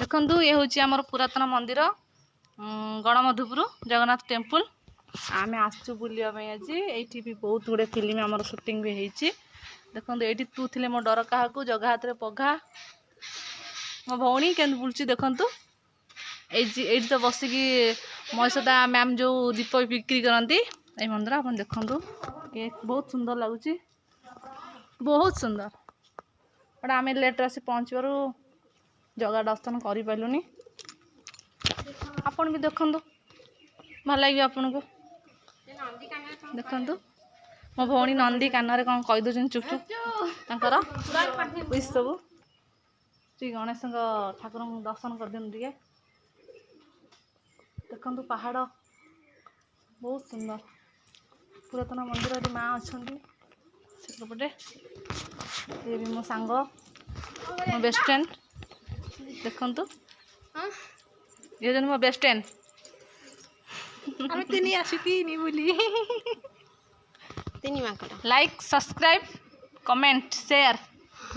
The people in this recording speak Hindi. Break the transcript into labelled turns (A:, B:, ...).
A: देखु ये हूँ आमर पुरातन मंदिर गणमधुपुर जगन्नाथ टेम्पल आम आसचु बुलाई आज ये भी बहुत गुड़े फिल्म आम सुटिंग भी होती देखो ये तू थे मो डर क्या जगह हाथ में पघा मो भौणी के बुलची देखु ये तो बसिकी महेशदा मैम जो दीप बिक्री करती ये मंदिर आप देखु ये बहुत सुंदर लगुच बहुत सुंदर बट आम लेट आसी पहुँचवर जगह दर्शन कर पार्लुनि आपण भी देखु भल लगे आपन को देखु मो भौणी नंदी कान कौन कहीदे चुप चुप विश सब श्री गणेश ठाकुर दर्शन कर दिखाँ टे देखु पहाड़ बहुत सुंदर पुरातन मंदिर माँ अच्छा सेपटे ये भी मो सांग मो बेस्ट फ्रेंड देखु ये मो best friend like subscribe comment share.